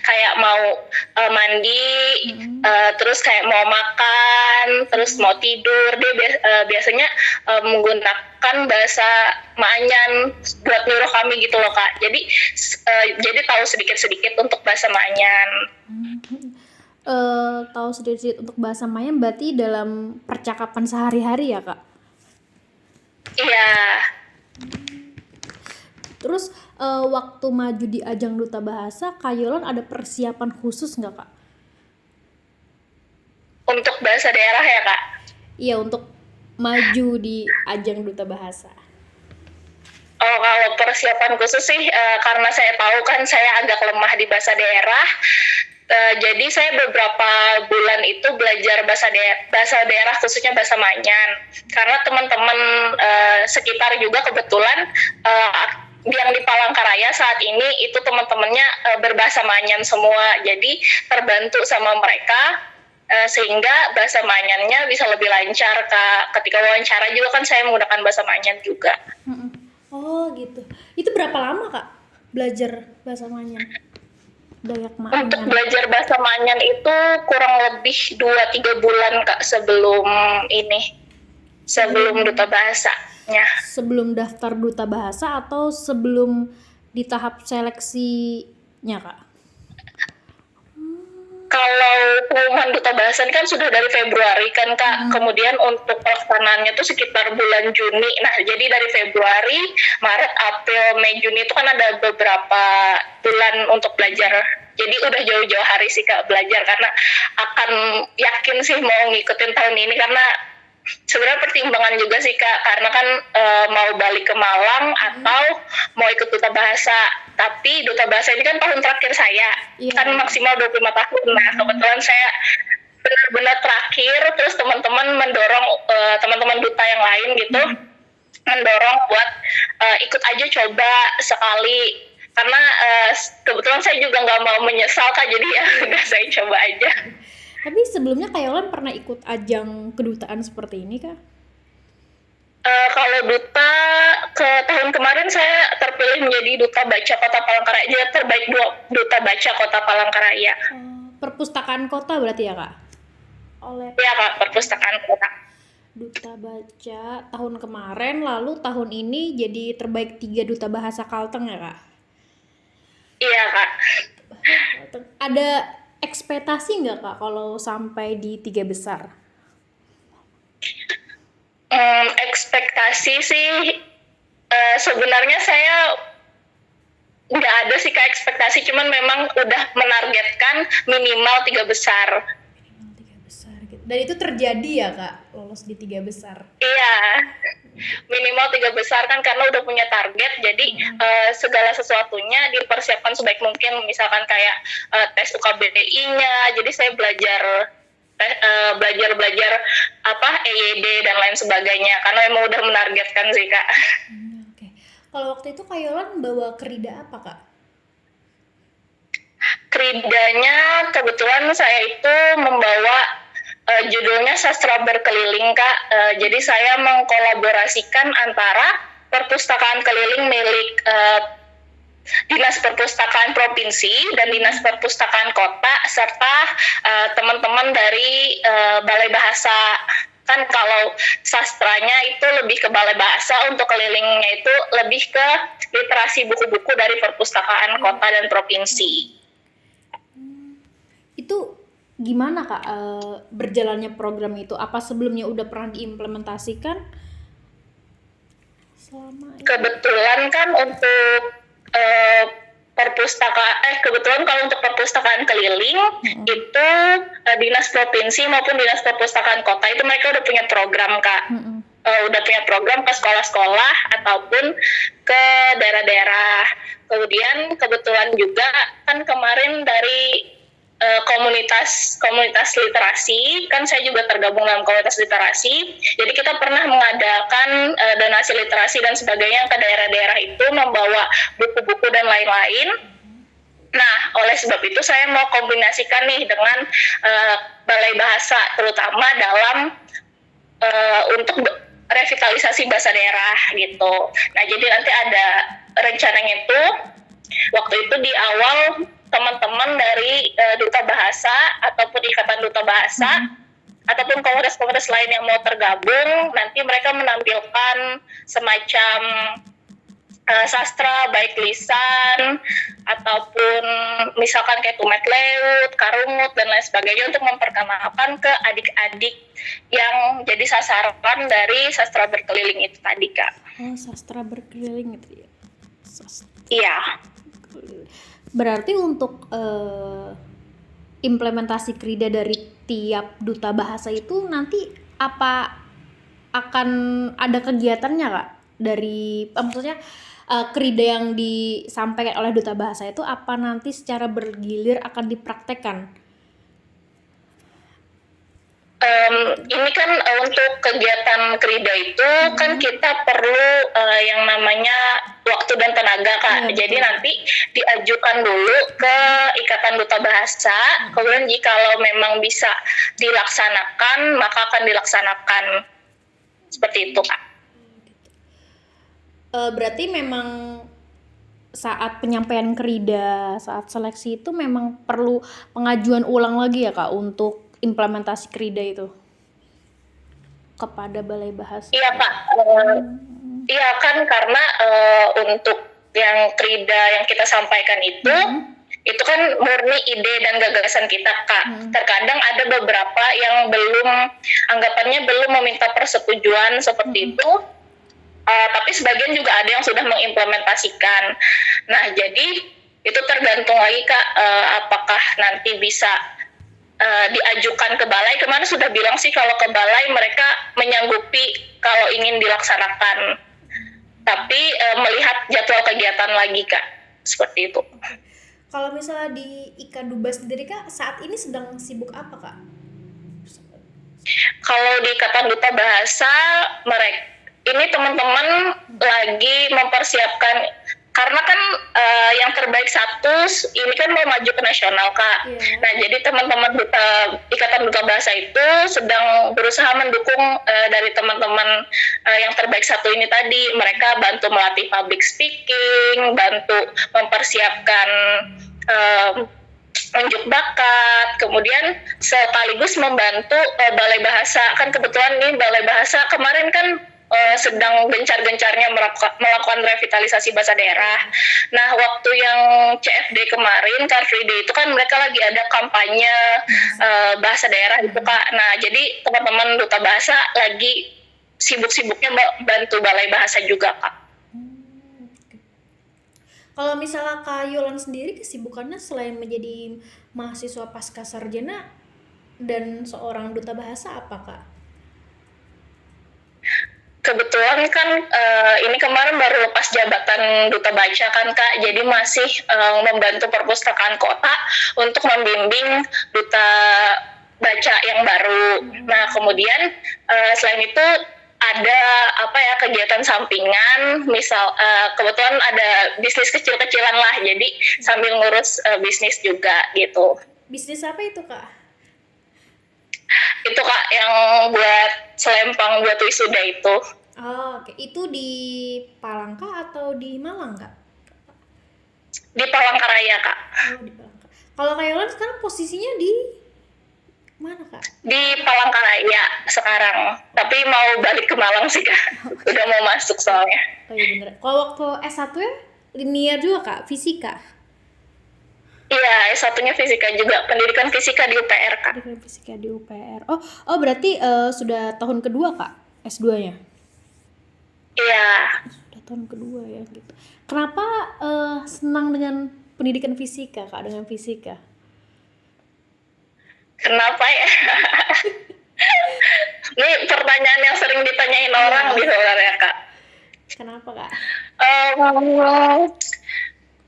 kayak mau mandi, terus kayak mau makan, terus mau tidur, dia biasanya menggunakan bahasa Maanyan buat nyuruh kami gitu loh Kak. Jadi tahu sedikit-sedikit untuk bahasa Maanyan. Tahu sedikit untuk bahasa Maanyan berarti dalam percakapan sehari-hari ya Kak? Iya. Terus waktu maju di ajang duta bahasa, Kak Yolan ada persiapan khusus nggak Kak? Untuk bahasa daerah ya Kak? Iya, untuk maju di ajang duta bahasa. Oh, kalau persiapan khusus sih karena saya tahu kan saya agak lemah di bahasa daerah. Jadi saya beberapa bulan itu belajar bahasa daerah khususnya bahasa Maanyan. Karena teman-teman sekitar juga kebetulan yang di Palangkaraya saat ini itu teman-temannya berbahasa Maanyan semua. Jadi terbantu sama mereka sehingga bahasa Maanyannya bisa lebih lancar Kak. Ketika wawancara juga kan saya menggunakan bahasa Maanyan juga. Oh gitu. Itu berapa lama Kak belajar bahasa Maanyan? Dayak Maanyan. Untuk belajar bahasa Maanyan itu kurang lebih 2-3 bulan Kak sebelum duta bahasanya. Sebelum daftar duta bahasa atau sebelum di tahap seleksinya Kak? Kalau pengumuman duta bahasa ini kan sudah dari Februari kan Kak. Kemudian untuk pelaksanaannya itu sekitar bulan Juni. Nah jadi dari Februari, Maret, April, Mei, Juni itu kan ada beberapa bulan untuk belajar. Jadi udah jauh-jauh hari sih Kak belajar karena akan yakin sih mau ngikutin tahun ini karena sebenarnya pertimbangan juga sih Kak karena kan mau balik ke Malang atau mau ikut duta bahasa. Tapi duta bahasa ini kan tahun terakhir saya, kan maksimal 25 tahun. Nah kebetulan saya benar-benar terakhir, terus teman-teman mendorong teman-teman duta yang lain gitu mendorong buat ikut aja coba sekali. Karena kebetulan saya juga nggak mau menyesal Kak, jadi ya udah saya coba aja. Tapi sebelumnya Kak Yolan pernah ikut ajang kedutaan seperti ini Kak? Kalau duta ke tahun kemarin saya terpilih menjadi duta baca Kota Palangkaraya, dia terbaik duta baca Kota Palangkaraya. Perpustakaan kota berarti ya Kak? Iya Kak, perpustakaan kota. Duta baca tahun kemarin, lalu tahun ini jadi terbaik 3 duta bahasa Kalteng ya Kak? Iya Kak. Ada ekspektasi nggak Kak kalau sampai di 3 besar? Ekspektasi sih sebenarnya saya nggak ada sih Kak ekspektasi, cuman memang udah menargetkan minimal 3 besar. Minimal 3 besar gitu. Dan itu terjadi ya Kak, lolos di 3 besar? Iya, minimal 3 besar kan karena udah punya target, jadi segala sesuatunya dipersiapkan sebaik mungkin, misalkan kayak tes UKBI-nya, jadi saya belajar apa EYD dan lain sebagainya karena emang udah menargetkan sih Kak. Oke. Kalau waktu itu Kak Yolan bawa kerida apa Kak? Keridanya kebetulan saya itu membawa judulnya Sastra Berkeliling Kak. Jadi saya mengkolaborasikan antara perpustakaan keliling milik Dinas Perpustakaan Provinsi dan Dinas Perpustakaan Kota serta teman-teman dari Balai Bahasa. Kan kalau sastranya itu lebih ke Balai Bahasa, untuk kelilingnya itu lebih ke literasi buku-buku dari perpustakaan kota dan provinsi. Itu gimana Kak berjalannya program itu? Apa sebelumnya udah pernah diimplementasikan? Kebetulan kan untuk kebetulan kalau untuk perpustakaan keliling itu dinas provinsi maupun dinas perpustakaan kota itu mereka udah punya program Kak. Udah punya program ke sekolah-sekolah ataupun ke daerah-daerah. Kemudian kebetulan juga kan kemarin dari komunitas literasi, kan saya juga tergabung dalam komunitas literasi, jadi kita pernah mengadakan donasi literasi dan sebagainya ke daerah-daerah itu, membawa buku-buku dan lain-lain. Nah, oleh sebab itu saya mau kombinasikan nih dengan Balai Bahasa, terutama dalam untuk revitalisasi bahasa daerah gitu. Nah, jadi nanti ada rencananya itu, waktu itu di awal teman-teman dari duta bahasa ataupun ikatan duta bahasa ataupun komunitas-komunitas lain yang mau tergabung, nanti mereka menampilkan semacam sastra baik lisan ataupun misalkan kayak tumet leut, karungut dan lain sebagainya untuk memperkenalkan ke adik-adik yang jadi sasaran dari sastra berkeliling itu tadi, Kak. Oh, sastra berkeliling itu ya. Iya. Berarti untuk implementasi krida dari tiap duta bahasa itu nanti apa akan ada kegiatannya, Kak? Dari maksudnya krida yang disampaikan oleh duta bahasa itu apa nanti secara bergilir akan dipraktekkan? Ini kan untuk kegiatan krida itu kan kita perlu yang namanya waktu dan tenaga, Kak. Jadi nanti diajukan dulu ke Ikatan Duta Bahasa. Kemudian jikalau memang bisa dilaksanakan, maka akan dilaksanakan. Seperti itu, Kak. Berarti memang saat penyampaian krida, saat seleksi itu memang perlu pengajuan ulang lagi ya, Kak, untuk implementasi krida itu kepada Balai Bahasa. Iya, Pak. Iya kan, karena untuk yang krida yang kita sampaikan itu kan murni ide dan gagasan kita, Kak. Terkadang ada beberapa yang anggapannya belum meminta persetujuan seperti itu. Tapi sebagian juga ada yang sudah mengimplementasikan. Nah, jadi itu tergantung lagi, Kak, apakah nanti bisa diajukan ke balai. Kemarin sudah bilang sih kalau ke balai mereka menyanggupi kalau ingin dilaksanakan. Tapi melihat jadwal kegiatan lagi, Kak. Seperti itu. Kalau misalnya di Ika Dubas sendiri, Kak, saat ini sedang sibuk apa, Kak? Kalau di Ikatan Duta Bahasa, ini teman-teman lagi mempersiapkan, karena kan yang terbaik 1 ini kan mau maju ke nasional, Kak. Nah, jadi teman-teman Ikatan Duta Bahasa itu sedang berusaha mendukung dari teman-teman yang terbaik 1 ini tadi. Mereka bantu melatih public speaking, bantu mempersiapkan unjuk bakat, kemudian sekaligus membantu Balai Bahasa. Kan kebetulan nih Balai Bahasa kemarin kan sedang gencar-gencarnya melakukan revitalisasi bahasa daerah. Nah, waktu yang CFD kemarin, Car Free Day itu kan mereka lagi ada kampanye bahasa daerah itu, Kak. Nah, jadi teman-teman Duta Bahasa lagi sibuk-sibuknya bantu Balai Bahasa juga, Kak. Kalau misalnya Kak Yolan sendiri kesibukannya selain menjadi mahasiswa pasca sarjana dan seorang duta bahasa apa, Kak? Kebetulan kan ini kemarin baru lepas jabatan duta baca kan, Kak, jadi masih membantu perpustakaan kota untuk membimbing duta baca yang baru. Nah, kemudian selain itu ada kegiatan sampingan, misal kebetulan ada bisnis kecil-kecilan lah, jadi sambil ngurus bisnis juga gitu. Bisnis apa itu, Kak? Itu, Kak, yang buat selempang buat wisuda itu. Oh, oke. Itu di Palangka atau di Malang, Kak? Di Palangkaraya, Kak. Oh, di Palangka. Kalau Kak Yolan sekarang posisinya di mana, Kak? Di Palangkaraya sekarang, tapi mau balik ke Malang sih, Kak. Udah mau masuk soalnya. Oh iya bener. Kalau waktu S1 ya linear juga, Kak, fisika. Iya, S1-nya fisika juga, pendidikan fisika di UPR, Kak. Pendidikan fisika di UPR. Oh berarti sudah tahun kedua, Kak, S2-nya? Iya. Sudah tahun kedua ya gitu. Kenapa senang dengan pendidikan fisika, Kak, dengan fisika? Kenapa ya? Ini pertanyaan yang sering ditanyain orang di sebenarnya, Kak. Kenapa, Kak?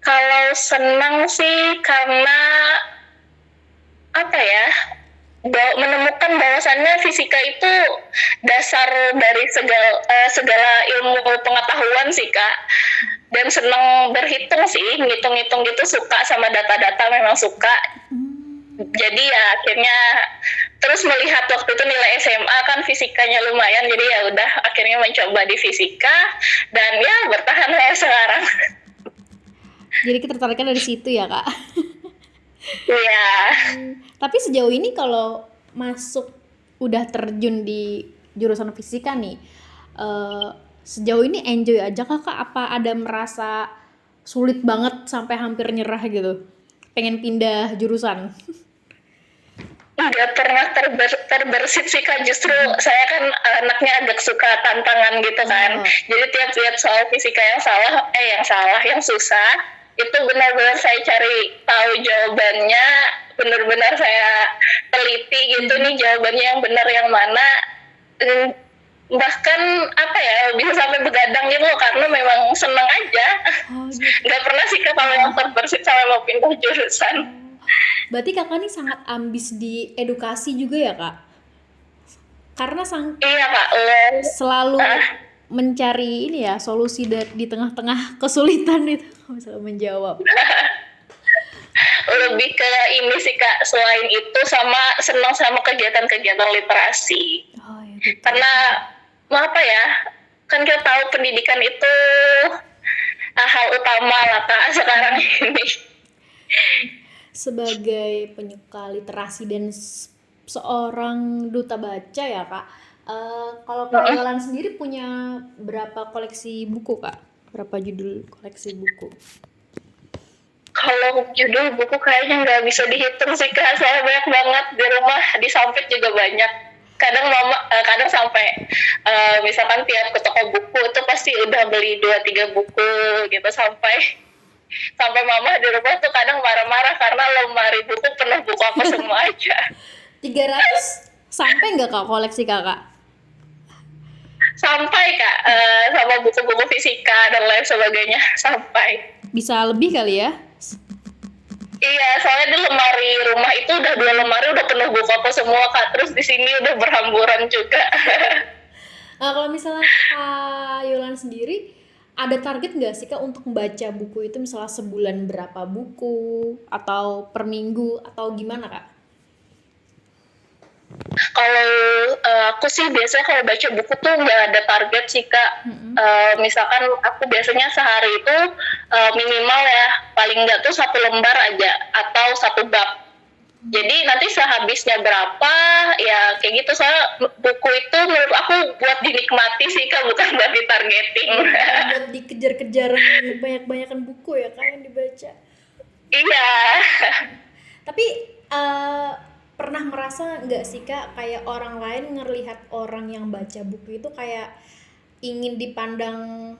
Kalau senang sih karena menemukan bahwasannya fisika itu dasar dari segala ilmu pengetahuan sih, Kak. Dan senang berhitung sih, ngitung-ngitung gitu, suka sama data-data, memang suka. Jadi ya akhirnya terus melihat waktu itu nilai SMA kan fisikanya lumayan, jadi ya udah akhirnya mencoba di fisika dan ya bertahan saya sekarang. Jadi ketertarikan dari situ ya, Kak? Iya. Tapi sejauh ini kalau masuk udah terjun di jurusan fisika nih, eh, sejauh ini enjoy aja kakak? Apa ada merasa sulit banget sampai hampir nyerah gitu? Pengen pindah jurusan? Nggak pernah terbersit sih Kak, justru saya kan anaknya agak suka tantangan gitu kan. Oh, Jadi tiap lihat soal fisika yang susah, itu benar-benar saya cari tahu jawabannya, benar-benar saya teliti gitu nih jawabannya yang benar yang mana. Eh, Bahkan apa ya, bisa sampai begadang gitu loh, karena memang seneng aja. oh gitu. Nggak pernah sih Kak kalau yang terbersit sampai mau pindah jurusan. Berarti kakak nih sangat ambis di edukasi juga ya kak? Karena Iya Kak, selalu ah, mencari ini ya solusi di tengah-tengah kesulitan itu kalau misalnya menjawab. lebih ke ini sih Kak, selain itu sama senang sama kegiatan-kegiatan literasi, Oh ya gitu. karena apa ya, kan kita tahu pendidikan itu hal utama lah Kak sekarang ini. Sebagai penyuka literasi dan seorang duta baca ya kak, kalau Kak Yolan sendiri punya berapa koleksi buku kak? Berapa judul koleksi buku? Kalau judul buku kayaknya nggak bisa dihitung sih Kak, saya banyak banget di rumah, di sampit juga banyak. Kadang sampai misalkan tiap ke toko buku itu pasti udah beli 2-3 buku gitu, sampai sampai mama di rumah tuh kadang marah-marah karena lemari buku penuh buku apa semua aja. 300 sampai nggak kak koleksi kakak? Sampai Kak, sama buku-buku fisika dan lain sebagainya, sampai. Bisa lebih kali ya? Iya, soalnya di lemari rumah itu udah 2 lemari udah penuh buku apa semua Kak, terus di sini udah berhamburan juga. Kalau misalnya Kak Yolan sendiri ada target nggak sih kak untuk membaca buku itu misalnya sebulan berapa buku atau per minggu atau gimana kak? Kalau aku sih biasanya kalau baca buku tuh nggak ada target sih Kak. Misalkan aku biasanya sehari itu minimal ya paling nggak tuh 1 lembar aja atau 1 bab. Jadi nanti sehabisnya berapa ya kayak gitu. Soalnya buku itu menurut aku buat dinikmati sih Kak, bukan buat ditargeting. Buat dikejar-kejar banyak-banyakan buku ya kak yang dibaca. Iya. Tapi pernah merasa nggak sih kak kayak orang lain ngelihat orang yang baca buku itu kayak ingin dipandang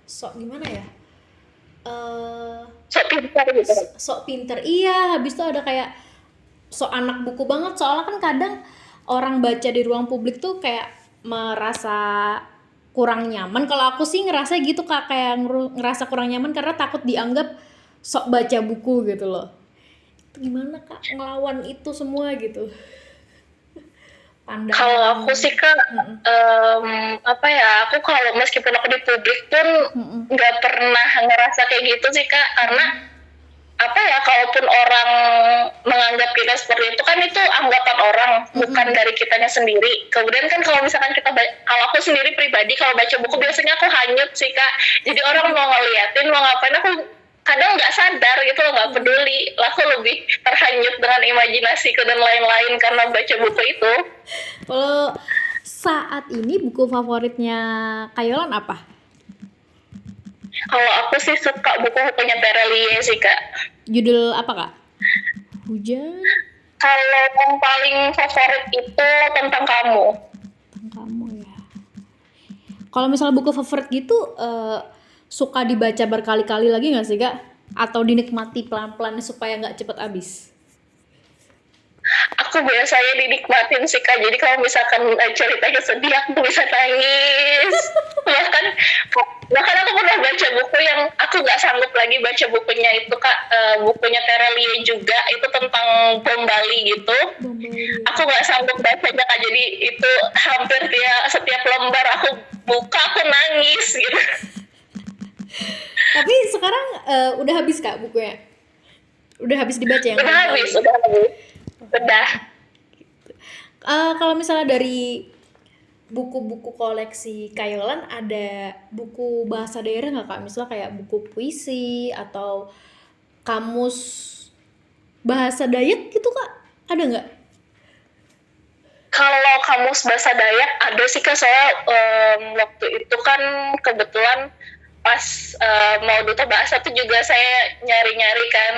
sok gimana ya? eh So pintar gitu. Sok pinter, iya, habis itu ada kayak sok anak buku banget, soalnya kan kadang orang baca di ruang publik tuh kayak merasa kurang nyaman. Kalau aku sih ngerasa gitu kak, kayak ngerasa kurang nyaman karena takut dianggap sok baca buku gitu loh. Itu gimana kak ngelawan itu semua gitu, Kalau pandangan. aku sih Kak, apa ya, aku kalau meskipun aku di publik pun nggak pernah ngerasa kayak gitu sih Kak, karena apa ya, kalaupun orang menganggap kita seperti itu kan itu anggapan orang, bukan dari kitanya sendiri. Kemudian kan kalau misalkan kalau aku sendiri pribadi kalau baca buku biasanya aku hanyut sih Kak, jadi orang mau ngeliatin mau ngapain aku kadang nggak sadar gitu loh, nggak peduli, aku lebih terhanyut dengan imajinasiku dan lain-lain karena baca buku itu. Kalau saat ini buku favoritnya Kayolan apa? Kalau aku sih suka buku-bukunya Terelie sih Kak. Judul apa kak? Hujan. Kalau yang paling favorit itu Tentang Kamu. Tentang kamu ya. Kalau misalnya buku favorit gitu, suka dibaca berkali-kali lagi nggak sih kak? Atau dinikmati pelan-pelan supaya nggak cepet habis? Aku biasanya dinikmatin sih Kak, jadi kalau misalkan ceritanya sedih aku bisa nangis. bahkan bahkan aku pernah baca buku yang aku nggak sanggup lagi baca bukunya itu Kak, bukunya Terelie juga, itu tentang bom Bali gitu. Bombali. Aku nggak sanggup bacanya Kak, jadi itu hampir setiap lembar aku buka aku nangis gitu. Tapi sekarang udah habis kak bukunya? Udah habis dibaca yang Udah Bombali? habis, udah habis. Udah. Kalau misalnya dari buku-buku koleksi Kayolan ada buku bahasa daerah nggak kak? Misalnya kayak buku puisi atau kamus bahasa Dayak gitu Kak? Ada nggak? Kalau kamus bahasa Dayak ada sih Kak, soalnya waktu itu kan kebetulan pas mau duta bahasa tuh juga saya nyari-nyari kan,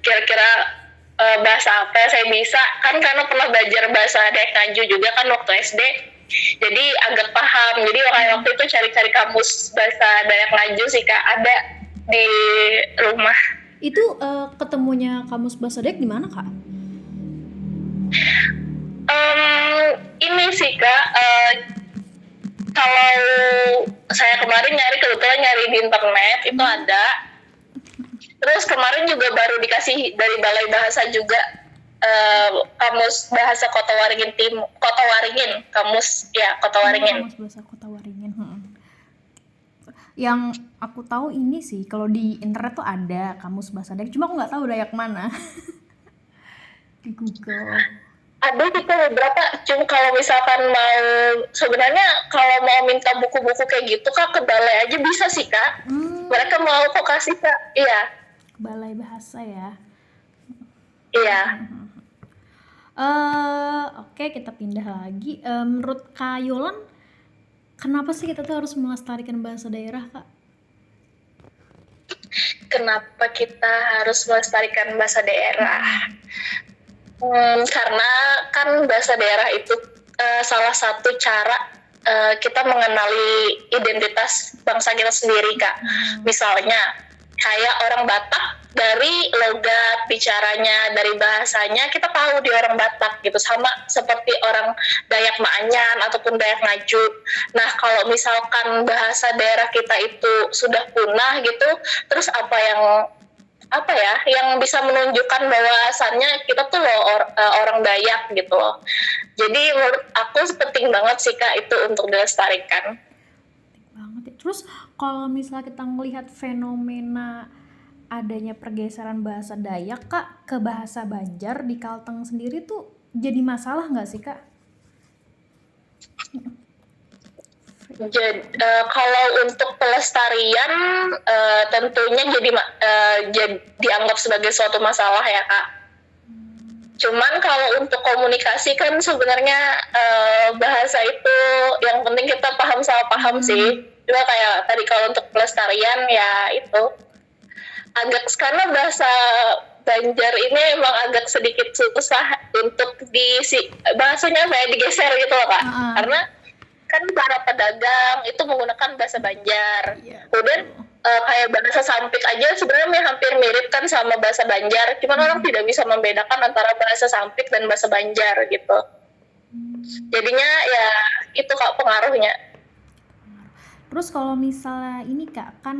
kira-kira bahasa apa yang saya bisa kan, karena pernah belajar bahasa Dayak Ngaju juga kan waktu SD, jadi agak paham. Jadi waktu itu cari-cari kamus bahasa Dayak Ngaju sih Kak, ada di rumah. Itu ketemunya kamus bahasa Dayak di mana Kak? Ini sih Kak, kalau saya kemarin kebetulan nyari di internet itu ada. Terus kemarin juga baru dikasih dari Balai Bahasa juga kamus bahasa Kota Waringin kamus ya Kota Waringin. Kamus bahasa Kota Waringin. Yang aku tahu ini sih, kalau di internet tuh ada kamus bahasa Dayak, cuma aku nggak tahu Dayak mana. Di Google. Ada gitu beberapa, cuma kalau misalkan sebenarnya kalau mau minta buku-buku kayak gitu Kak, ke Balai aja bisa sih Kak. Mereka mau kok kasih Kak. Iya. Balai Bahasa ya. Iya. Oke, kita pindah lagi. Menurut Kak Yolan, kenapa sih kita tuh harus melestarikan bahasa daerah Kak? Kenapa kita harus melestarikan bahasa daerah? Karena kan bahasa daerah itu salah satu cara kita mengenali identitas bangsa kita sendiri Kak. Misalnya kayak orang Batak, dari logat bicaranya, dari bahasanya kita tahu dia orang Batak gitu, sama seperti orang Dayak Maanyan ataupun Dayak Ngaju. Nah kalau misalkan bahasa daerah kita itu sudah punah gitu, terus apa yang bisa menunjukkan bahwasannya kita tuh loh orang Dayak gitu loh. Jadi menurut aku penting banget sih Kak itu untuk dilestarikan. Penting banget ya. Terus kalau misalnya kita melihat fenomena adanya pergeseran bahasa Dayak Kak ke bahasa Banjar di Kalteng sendiri tuh jadi masalah nggak sih Kak? Jadi, kalau untuk pelestarian tentunya jadi dianggap sebagai suatu masalah ya Kak. Cuman kalau untuk komunikasi kan sebenarnya bahasa itu yang penting kita paham sama paham sih. Cuma kayak tadi kalau untuk pelestarian ya itu karena bahasa Banjar ini emang agak sedikit susah untuk bahasanya digeser gitu loh Kak. Karena kan para pedagang itu menggunakan bahasa Banjar. Kemudian kayak bahasa Sampit aja sebenarnya hampir mirip kan sama bahasa Banjar. Cuman orang tidak bisa membedakan antara bahasa Sampit dan bahasa Banjar gitu. Jadinya ya itu Kak pengaruhnya. Terus kalau misalnya ini Kak kan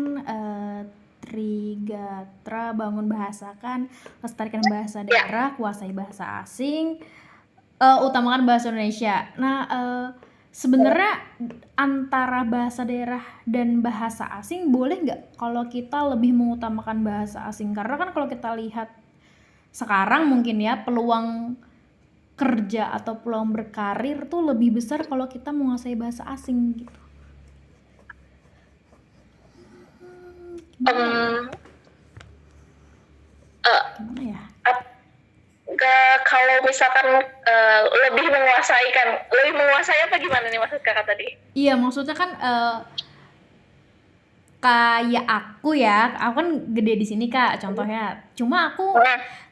Trigatra bangun bahasa kan, lestarikan bahasa daerah, kuasai bahasa asing, utamakan bahasa Indonesia. Nah sebenarnya antara bahasa daerah dan bahasa asing boleh nggak kalau kita lebih mengutamakan bahasa asing? Karena kan kalau kita lihat sekarang mungkin ya peluang kerja atau peluang berkarir tuh lebih besar kalau kita menguasai bahasa asing gitu. Gimana ya? Kalau misalkan lebih menguasai apa gimana nih maksud kakak tadi? Iya maksudnya kan kayak aku kan gede di sini Kak contohnya. Cuma aku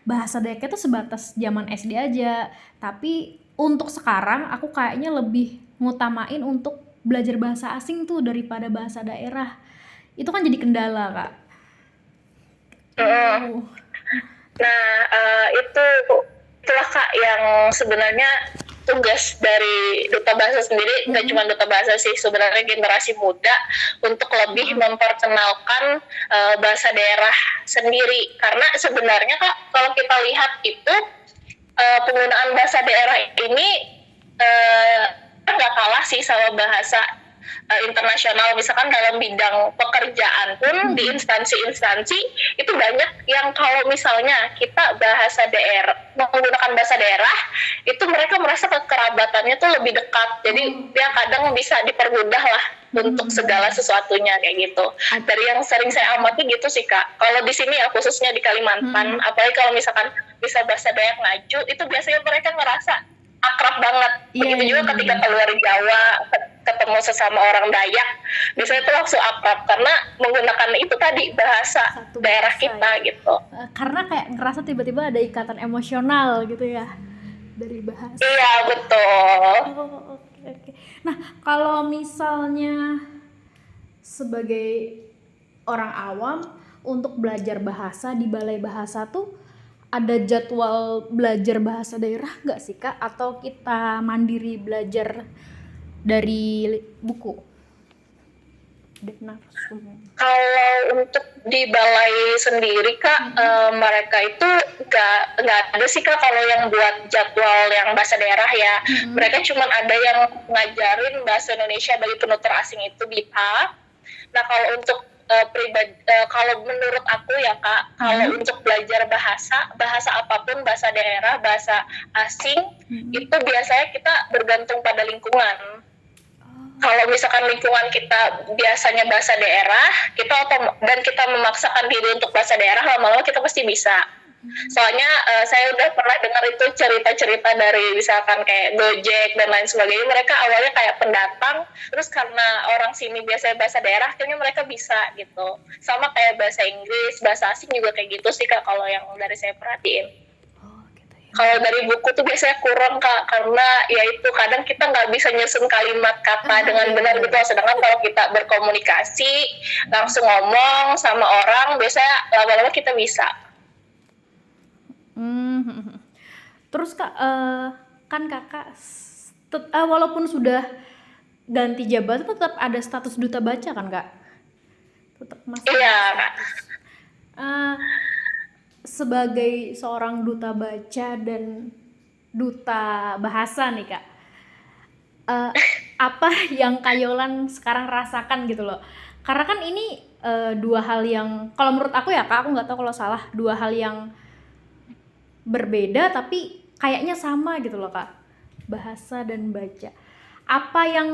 bahasa Dayaknya tuh sebatas zaman SD aja. Tapi untuk sekarang aku kayaknya lebih ngutamain untuk belajar bahasa asing tuh daripada bahasa daerah. Itu kan jadi kendala Kak. Nah itulah Kak yang sebenarnya tugas dari Duta Bahasa sendiri, nggak cuma Duta Bahasa sih, sebenarnya generasi muda untuk lebih memperkenalkan bahasa daerah sendiri. Karena sebenarnya Kak kalau kita lihat itu penggunaan bahasa daerah ini nggak kalah sih sama bahasa internasional, misalkan dalam bidang pekerjaan pun di instansi-instansi itu banyak yang kalau misalnya kita menggunakan bahasa daerah itu mereka merasa kekerabatannya tuh lebih dekat, jadi dia kadang bisa dipermudah lah untuk segala sesuatunya kayak gitu. Dari yang sering saya amati gitu sih Kak. Kalau di sini ya khususnya di Kalimantan, apalagi kalau misalkan bisa bahasa Dayak Ngaju, itu biasanya mereka ngerasa akrab banget. Begitu juga ketika keluar Jawa, ketemu sesama orang Dayak, biasanya itu langsung akrab karena menggunakan itu tadi bahasa Satu daerah bahasa kita ya. gitu. Karena kayak ngerasa tiba-tiba ada ikatan emosional gitu ya dari bahasa. Iya betul. Oh, oke. Nah, kalau misalnya sebagai orang awam untuk belajar bahasa di balai bahasa tuh ada jadwal belajar bahasa daerah nggak sih Kak? Atau kita mandiri belajar dari buku? Kalau untuk di balai sendiri Kak, mereka itu nggak ada sih Kak kalau yang buat jadwal yang bahasa daerah ya. Mereka cuma ada yang ngajarin bahasa Indonesia bagi penutur asing itu BIPA. Nah kalau untuk kalau menurut aku ya Kak, kalau untuk belajar bahasa apapun, bahasa daerah, bahasa asing, itu biasanya kita bergantung pada lingkungan. Kalau misalkan lingkungan kita biasanya bahasa daerah, dan kita memaksakan diri untuk bahasa daerah, lama-lama kita pasti bisa. Soalnya saya udah pernah dengar itu cerita-cerita dari misalkan kayak Gojek dan lain sebagainya, mereka awalnya kayak pendatang, terus karena orang sini biasanya bahasa daerah, akhirnya mereka bisa gitu. Sama kayak bahasa Inggris, bahasa asing juga kayak gitu sih Kak, kalau yang dari saya perhatiin. Kalau dari buku tuh biasanya kurang Kak, karena ya itu kadang kita nggak bisa nyusun kalimat kata dengan benar gitu. Sedangkan kalau kita berkomunikasi, langsung ngomong sama orang, biasanya lama-lama kita bisa. Terus Kak, kan Kakak walaupun sudah ganti jabatan tetap ada status duta baca kan Kak? Tetap masih. Iya Kak. Sebagai seorang duta baca dan duta bahasa nih Kak, apa yang Kak Yolan sekarang rasakan gitu loh? Karena kan ini dua hal yang, kalau menurut aku ya Kak, aku nggak tahu kalau salah, dua hal yang berbeda tapi kayaknya sama gitu loh Kak, bahasa dan baca. Apa yang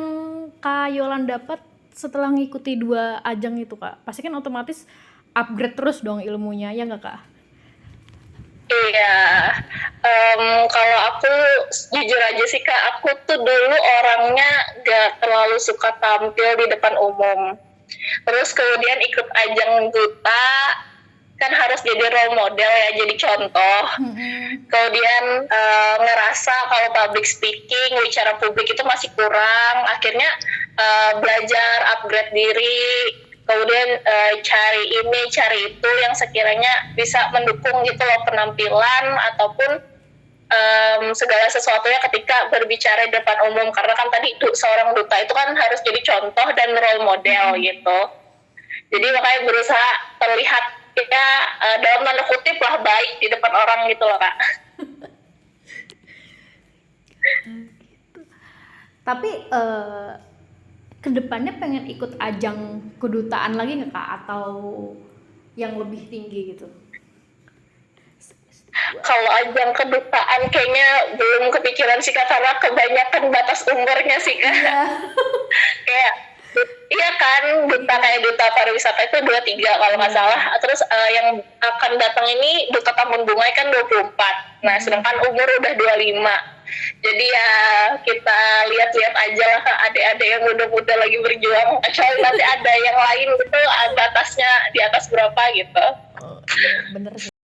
Kak Yolan dapat setelah ngikuti dua ajang itu Kak? Pasti kan otomatis upgrade terus dong ilmunya, ya nggak Kak? Iya, kalau aku jujur aja sih Kak, aku tuh dulu orangnya gak terlalu suka tampil di depan umum. Terus kemudian ikut ajang duta, kan harus jadi role model ya, jadi contoh. Kemudian ngerasa kalau public speaking, bicara publik itu masih kurang. Akhirnya belajar, upgrade diri, kemudian cari ini, cari itu yang sekiranya bisa mendukung gitu loh penampilan ataupun segala sesuatunya ketika berbicara di depan umum. Karena kan tadi seorang duta itu kan harus jadi contoh dan role model gitu. Jadi makanya berusaha terlihat kita dalam tanda kutip lah baik di depan orang gitu loh Kak. Tapi kedepannya pengen ikut ajang kedutaan lagi nggak Kak, atau yang lebih tinggi gitu? Kalau ajang kedutaan kayaknya belum kepikiran sih Kak, karena kebanyakan batas umurnya sih Kak. Kayak iya kan, duta kayak duta pariwisata itu 23 kalau nggak salah. Terus yang akan datang ini duta Taman Bunga kan 24. Nah sedangkan umur udah 25. Jadi ya kita lihat-lihat aja lah adik-adik yang muda-muda lagi berjuang. Kecuali nanti ada yang lain gitu, batasnya di atas berapa gitu. Bener sih.